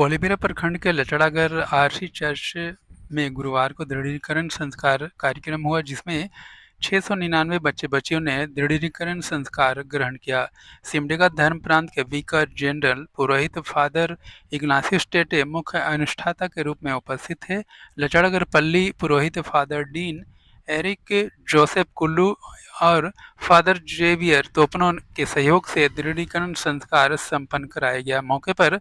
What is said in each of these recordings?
कोलेबिरा प्रखंड के लचड़ागर RC church में गुरुवार को दृढ़ीकरण संस्कार कार्यक्रम हुआ, जिसमें 699 बच्चे बच्चियों ने दृढ़ीकरण संस्कार ग्रहण किया। सिमडेगा धर्म प्रांत के विकार जनरल पुरोहित फादर इग्नासियस टेटे मुख्य अनुष्ठाता के रूप में उपस्थित थे। लचड़ागर पल्ली पुरोहित father Dean Eric Joseph Kullu और फादर जेवियर तोपनो के सहयोग से दृढ़ीकरण संस्कार संपन्न कराया गया। मौके पर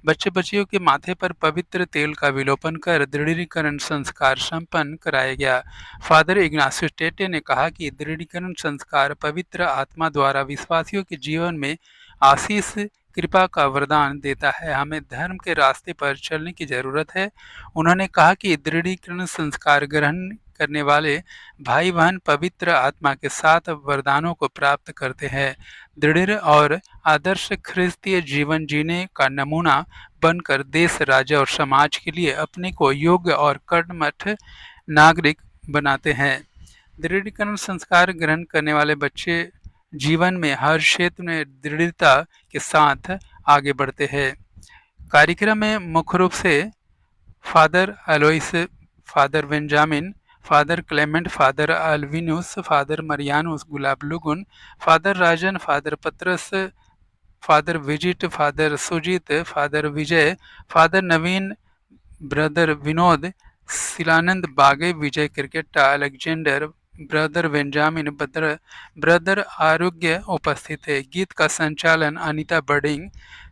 बच्चे बच्चियों के माथे पर पवित्र तेल का विलोपन कर दृढ़ीकरण संस्कार संपन्न कराया गया। फादर इग्नासियस टेटे ने कहा कि दृढ़ीकरण संस्कार पवित्र आत्मा द्वारा विश्वासियों के जीवन में आशीष कृपा का वरदान देता है। हमें धर्म के रास्ते पर चलने की जरूरत है। उन्होंने कहा कि दृढ़ीकरण संस्कार ग्रहण करने वाले भाई बहन पवित्र आत्मा के साथ वरदानों को प्राप्त करते हैं। दृढ़ और आदर्श ख्रिस्तीय जीवन जीने का नमूना बनकर देश, राज्य और समाज के लिए अपने को योग्य और कर्मठ नागरिक बनाते हैं। दृढ़ीकरण संस्कार ग्रहण करने वाले बच्चे जीवन में हर क्षेत्र में दृढ़ता के साथ आगे बढ़ते हैं। कार्यक्रम में मुख्य रूप से father Alois, father Benjamin, father Clement, father Alvinus, father Marianus Gulablugun, father Rajan, father Patras, father Vijit, father Sujit, father Vijay, father Naveen, brother Vinod, Shilanand Bage, Vijay Kerketta, Alexander, brother Benjamin, brother Arogya उपस्थित थे। गीत का संचालन Anita Bading,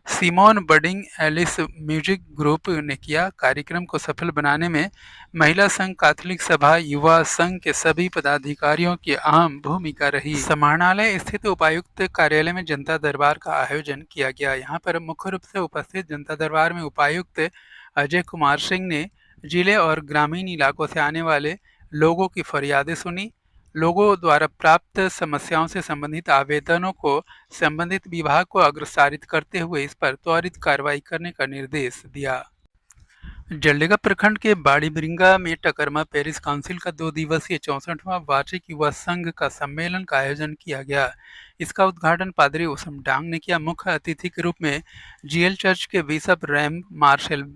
Simon Bading Alice music group ने किया। कार्यक्रम को सफल बनाने में महिला संघ, कैथोलिक सभा, युवा संघ के सभी पदाधिकारियों की अहम भूमिका रही। समाहरणालय स्थित उपायुक्त कार्यालय में जनता दरबार का आयोजन किया गया। यहाँ पर मुख्य रूप से उपस्थित जनता दरबार में उपायुक्त अजय कुमार सिंह ने जिले और ग्रामीण इलाकों से आने वाले लोगों की फरियादें सुनी। लोगों द्वारा प्राप्त समस्याओं से संबंधित आवेदनों को संबंधित विभाग को अग्रसारित करते हुए इस पर त्वरित कार्रवाई करने का निर्देश दिया। जलडेगा प्रखंड के बाड़ीबिरिंगा में टकरमा पेरिस काउंसिल का 2 दिवसीय 64वां वार्षिक युवा संघ का सम्मेलन का आयोजन किया गया। इसका उद्घाटन पादरी ओसम डांग ने किया। मुख्य अतिथि के रूप में जीएल चर्च के बिशप रैम मार्शल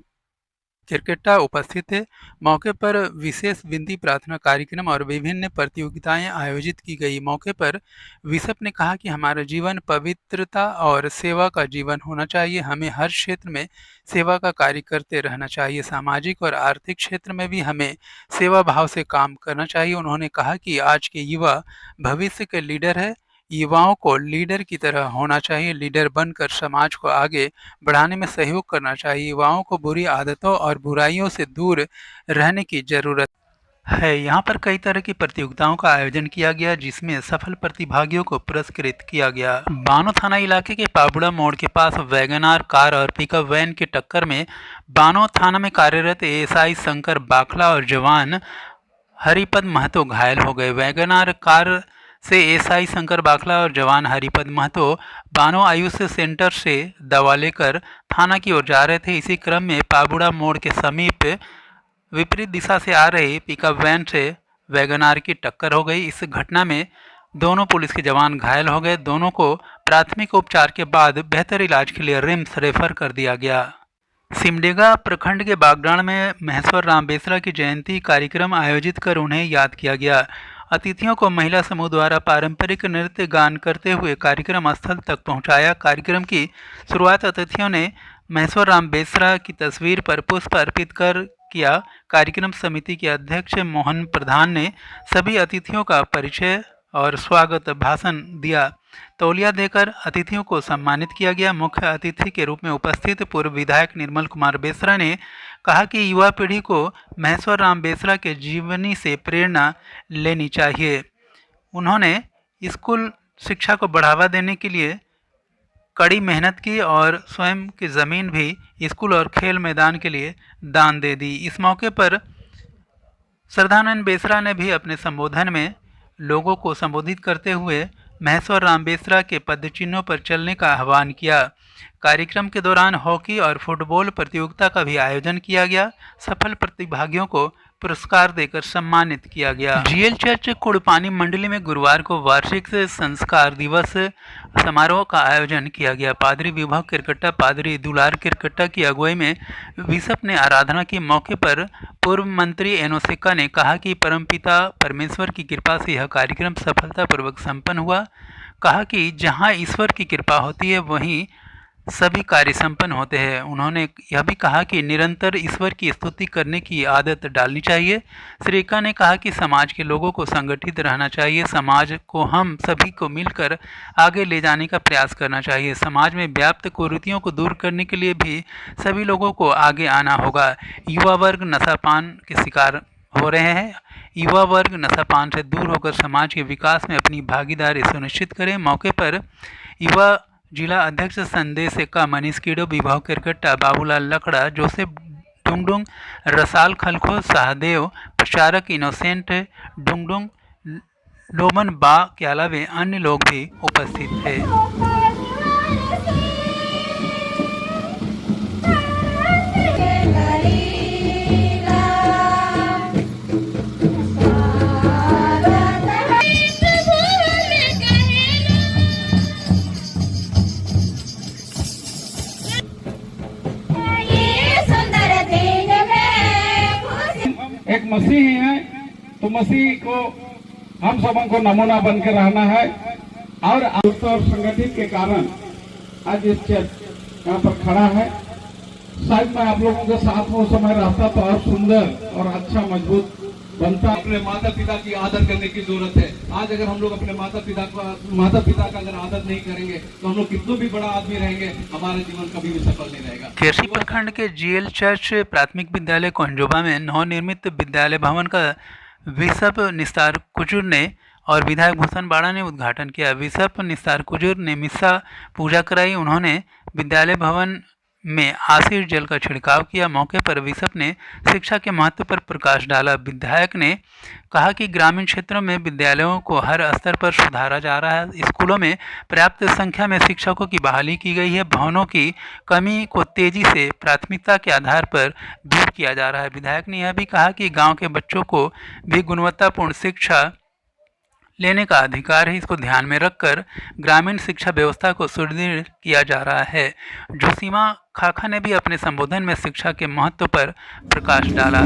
क्रिकेटा उपस्थित थे। मौके पर विशेष विनती प्रार्थना कार्यक्रम और विभिन्न प्रतियोगिताएं आयोजित की गई। मौके पर बिशप ने कहा कि हमारा जीवन पवित्रता और सेवा का जीवन होना चाहिए। हमें हर क्षेत्र में सेवा का कार्य करते रहना चाहिए। सामाजिक और आर्थिक क्षेत्र में भी हमें सेवा भाव से काम करना चाहिए। उन्होंने कहा कि आज के युवा भविष्य के लीडर है। युवाओं को लीडर की तरह होना चाहिए। लीडर बनकर समाज को आगे बढ़ाने में सहयोग करना चाहिए। युवाओं को बुरी आदतों और बुराइयों से दूर रहने की जरूरत है। यहाँ पर कई तरह की प्रतियोगिताओं का आयोजन किया गया, जिसमें सफल प्रतिभागियों को पुरस्कृत किया गया। बानो थाना इलाके के पाबुड़ा मोड़ के पास वैगनार कार और पिकअप वैन की टक्कर में बानो थाना में कार्यरत एएसआई शंकर बाखला और जवान हरिपद महतो घायल हो गए। वैगनार कार से एएसआई शंकर बाखला और जवान हरिपद महतो बानो आयुष सेंटर से दवा लेकर थाना की ओर जा रहे थे। इसी क्रम में पाबुड़ा मोड़ के समीप विपरीत दिशा से आ रही पिकअप वैन से वैगनार की टक्कर हो गई। इस घटना में दोनों पुलिस के जवान घायल हो गए। दोनों को प्राथमिक उपचार के बाद बेहतर इलाज के लिए रिम्स रेफर कर दिया गया। सिमडेगा प्रखंड के बागडाण में महेश्वर राम बेसरा की जयंती कार्यक्रम आयोजित कर उन्हें याद किया गया। अतिथियों को महिला समूह द्वारा पारंपरिक नृत्य गान करते हुए कार्यक्रम स्थल तक पहुंचाया। कार्यक्रम की शुरुआत अतिथियों ने महेश्वर राम बेसरा की तस्वीर पर पुष्प अर्पित कर किया। कार्यक्रम समिति के अध्यक्ष मोहन प्रधान ने सभी अतिथियों का परिचय और स्वागत भाषण दिया। तौलिया देकर अतिथियों को सम्मानित किया गया। मुख्य अतिथि के रूप में उपस्थित पूर्व विधायक निर्मल कुमार बेसरा ने कहा कि युवा पीढ़ी को महेश्वर राम बेसरा के जीवनी से प्रेरणा लेनी चाहिए। उन्होंने स्कूल शिक्षा को बढ़ावा देने के लिए कड़ी मेहनत की और स्वयं की ज़मीन भी स्कूल और खेल मैदान के लिए दान दे दी। इस मौके पर श्रद्धानंद बेसरा ने भी अपने संबोधन में लोगों को संबोधित करते हुए महेश्वर राम बेसरा के पदचिन्हों पर चलने का आह्वान किया। कार्यक्रम के दौरान हॉकी और फुटबॉल प्रतियोगिता का भी आयोजन किया गया। सफल प्रतिभागियों को पुरस्कार देकर सम्मानित किया गया। जीएल चर्च कुड़पानी मंडली में गुरुवार को वार्षिक संस्कार दिवस समारोह का आयोजन किया गया। पादरी विभा किरकट्टा, पादरी दुलार किरकट्टा की अगुवाई में बिशप ने आराधना के मौके पर पूर्व मंत्री एनोसिका ने कहा कि परमपिता परमेश्वर की कृपा से यह कार्यक्रम सफलतापूर्वक संपन्न हुआ। कहा कि जहां ईश्वर की कृपा होती है वहीं सभी कार्य संपन्न होते हैं। उन्होंने यह भी कहा कि निरंतर ईश्वर की स्तुति करने की आदत डालनी चाहिए। श्री एका ने कहा कि समाज के लोगों को संगठित रहना चाहिए। समाज को हम सभी को मिलकर आगे ले जाने का प्रयास करना चाहिए। समाज में व्याप्त कुरीतियों को दूर करने के लिए भी सभी लोगों को आगे आना होगा। युवा वर्ग नशापान के शिकार हो रहे हैं। युवा वर्ग नशापान से दूर होकर समाज के विकास में अपनी भागीदारी सुनिश्चित करें। मौके पर युवा जिला अध्यक्ष संदेश एका, मनीष कीड़ो, विभव किरकट्टा, बाबूलाल लकड़ा, जोसेफ डुंगडुंग, रसाल खलखो, सहदेव, प्रचारक इनोसेंट डुंगडुंग, लोमन बा के अलावे अन्य लोग भी उपस्थित थे। एक मसीही है तो मसीह को हम सबों को नमूना बनकर रहना है और संगठित के कारण आज इस चर्च यहाँ पर खड़ा है। शायद मैं आप लोगों के साथ वो समय रहता तो और सुंदर और अच्छा मजबूत बनता। अपने माता पिता की आदर करने की जरूरत है। आज अगर हम लोग अपने माता पिता का अगर आदर नहीं करेंगे तो हम लोग कितना भी बड़ा आदमी रहेंगे, हमारा जीवन कभी भी सफल नहीं रहेगा। केसी प्रखंड के जीएल चर्च प्राथमिक विद्यालय कोंजोबा में नवनिर्मित विद्यालय भवन का बिशप निस्तार कुजूर ने और विधायक भूषण बाड़ा ने उद्घाटन किया। बिशप निस्तार कुजूर ने मिस्सा पूजा कराई। उन्होंने विद्यालय भवन में आशीष जल का छिड़काव किया। मौके पर बिशप ने शिक्षा के महत्व पर प्रकाश डाला। विधायक ने कहा कि ग्रामीण क्षेत्रों में विद्यालयों को हर स्तर पर सुधारा जा रहा है। स्कूलों में पर्याप्त संख्या में शिक्षकों की बहाली की गई है। भवनों की कमी को तेजी से प्राथमिकता के आधार पर दूर किया जा रहा है। विधायक ने यह भी कहा कि गांव के बच्चों को भी गुणवत्तापूर्ण शिक्षा लेने का अधिकार है। इसको ध्यान में रखकर ग्रामीण शिक्षा व्यवस्था को सुदृढ़ किया जा रहा है। जोशीमा खाखा ने भी अपने संबोधन में शिक्षा के महत्व पर प्रकाश डाला।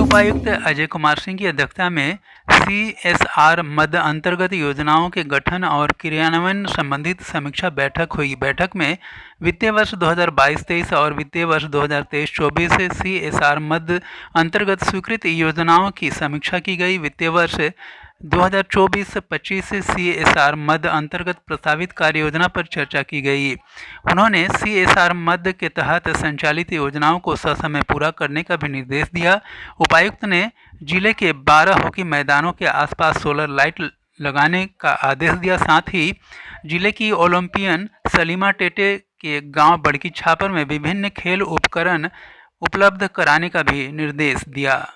उपायुक्त अजय कुमार सिंह की अध्यक्षता में CSR मद अंतर्गत योजनाओं के गठन और क्रियान्वयन संबंधित समीक्षा बैठक हुई। बैठक में वित्तीय वर्ष 2022-23 और वित्तीय वर्ष 2023-24 CSR मद अंतर्गत स्वीकृत योजनाओं की समीक्षा की गई। वित्तीय वर्ष 2024-25 CSR मद अंतर्गत प्रस्तावित कार्य योजना पर चर्चा की गई। उन्होंने CSR मद के तहत संचालित योजनाओं को ससमय पूरा करने का भी निर्देश दिया। उपायुक्त ने जिले के 12 हॉकी मैदानों के आसपास सोलर लाइट लगाने का आदेश दिया। साथ ही जिले की ओलंपियन सलीमा टेटे के गांव बड़की छापर में विभिन्न खेल उपकरण उपलब्ध कराने का भी निर्देश दिया।